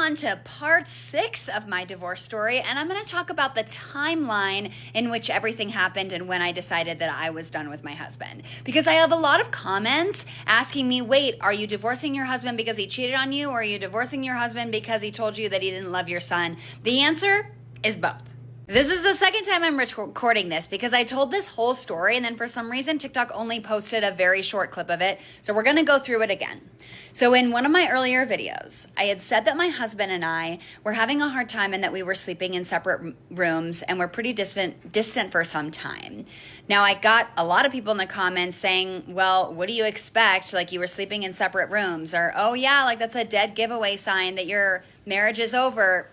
on to part 6 of my divorce story, and I'm going to talk about the timeline in which everything happened and when I decided that I was done with my husband. Because I have a lot of comments asking me, wait, are you divorcing your husband because he cheated on you, or are you divorcing your husband because he told you that he didn't love your son? The answer is both. This is the second time I'm recording this because I told this whole story and then for some reason TikTok only posted a very short clip of it. So we're going to go through it again. So in one of my earlier videos, I had said that my husband and I were having a hard time and that we were sleeping in separate rooms and we're pretty distant for some time. Now I got a lot of people in the comments saying, well, what do you expect? Like you were sleeping in separate rooms, or, oh yeah, like that's a dead giveaway sign that your marriage is over.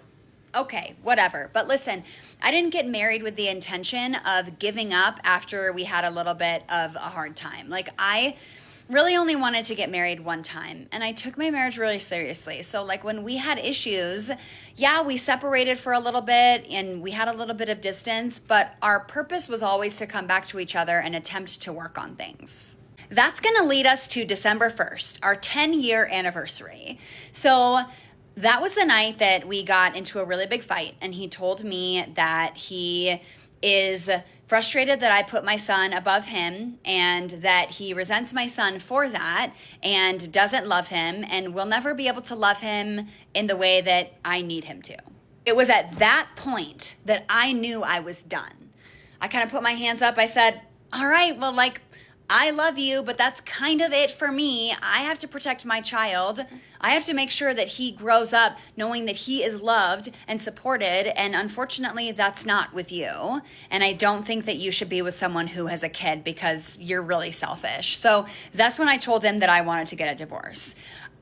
Okay, whatever. But listen, I didn't get married with the intention of giving up after we had a little bit of a hard time. Like I really only wanted to get married one time, and I took my marriage really seriously. So like when we had issues, yeah, we separated for a little bit and we had a little bit of distance, but our purpose was always to come back to each other and attempt to work on things. That's going to lead us to December 1st, our 10-year anniversary. So that was the night that we got into a really big fight, and he told me that he is frustrated that I put my son above him and that he resents my son for that and doesn't love him and will never be able to love him in the way that I need him to. It was at that point that I knew I was done. I kind of put my hands up. I said, all right, well, like, I love you, but that's kind of it for me. I have to protect my child. I have to make sure that he grows up knowing that he is loved and supported. And unfortunately, that's not with you. And I don't think that you should be with someone who has a kid because you're really selfish. So that's when I told him that I wanted to get a divorce.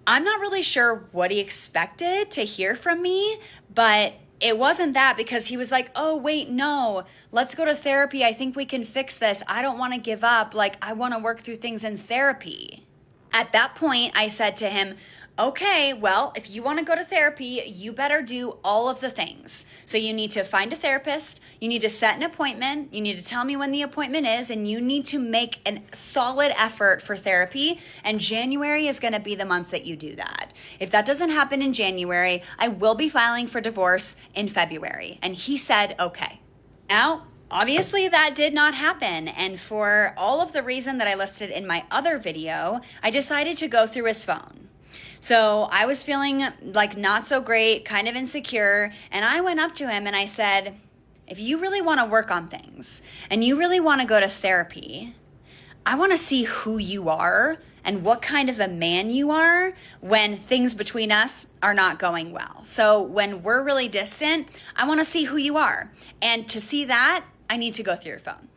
I'm not really sure what he expected to hear from me, but it wasn't that, because he was like, oh, wait, no, let's go to therapy. I think we can fix this. I don't want to give up. Like, I want to work through things in therapy. At that point, I said to him, okay, well, if you want to go to therapy, you better do all of the things. So you need to find a therapist, you need to set an appointment, you need to tell me when the appointment is, and you need to make a solid effort for therapy. And January is going to be the month that you do that. If that doesn't happen in January, I will be filing for divorce in February. And he said, okay. Now, obviously that did not happen, and for all of the reason that I listed in my other video, I decided to go through his phone. So I was feeling like not so great, kind of insecure, and I went up to him and I said, if you really want to work on things and you really want to go to therapy, I want to see who you are and what kind of a man you are when things between us are not going well. So when we're really distant, I want to see who you are. And to see that, I need to go through your phone.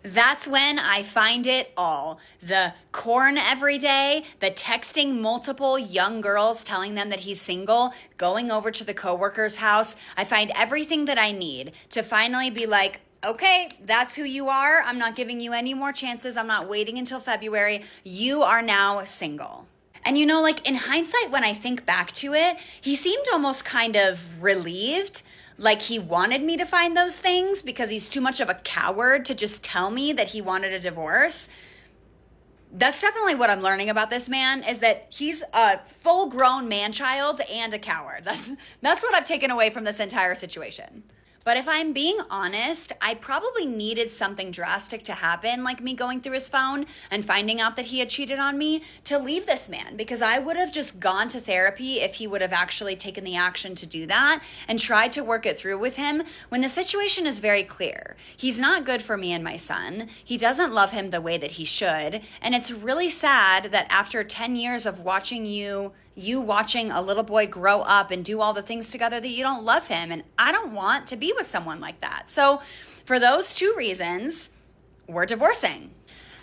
That's when I find it all. The corn every day, the texting multiple young girls telling them that he's single, going over to the coworker's house. I find everything that I need to finally be like, okay, that's who you are. I'm not giving you any more chances. I'm not waiting until February. You are now single. And you know, like in hindsight, when I think back to it, he seemed almost kind of relieved. Like he wanted me to find those things because he's too much of a coward to just tell me that he wanted a divorce. That's definitely what I'm learning about this man, is that he's a full-grown man-child and a coward. That's what I've taken away from this entire situation. But if I'm being honest, I probably needed something drastic to happen, like me going through his phone and finding out that he had cheated on me, to leave this man, because I would have just gone to therapy if he would have actually taken the action to do that and tried to work it through with him when the situation is very clear. He's not good for me and my son. He doesn't love him the way that he should. And it's really sad that after 10 years of watching you watching a little boy grow up and do all the things together, that you don't love him. And I don't want to be with someone like that. So for those two reasons, we're divorcing.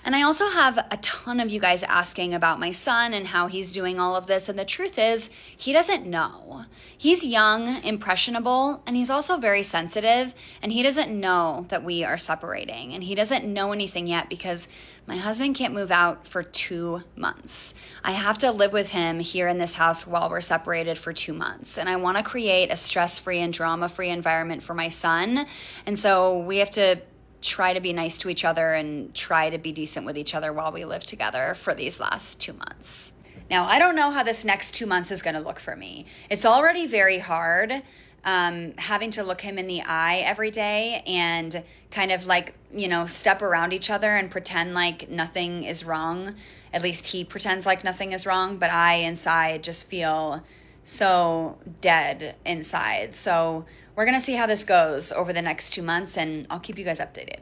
And I also have a ton of you guys asking about my son and how he's doing all of this. And the truth is, he doesn't know. He's young, impressionable, and he's also very sensitive. And he doesn't know that we are separating. And he doesn't know anything yet because my husband can't move out for 2 months. I have to live with him here in this house while we're separated for 2 months. And I want to create a stress-free and drama-free environment for my son. And so we have to try to be nice to each other and try to be decent with each other while we live together for these last 2 months. Now, I don't know how this next 2 months is going to look for me. It's already very hard having to look him in the eye every day and kind of like, step around each other and pretend like nothing is wrong. At least he pretends like nothing is wrong, but I inside just feel so dead inside. So we're going to see how this goes over the next 2 months, and I'll keep you guys updated.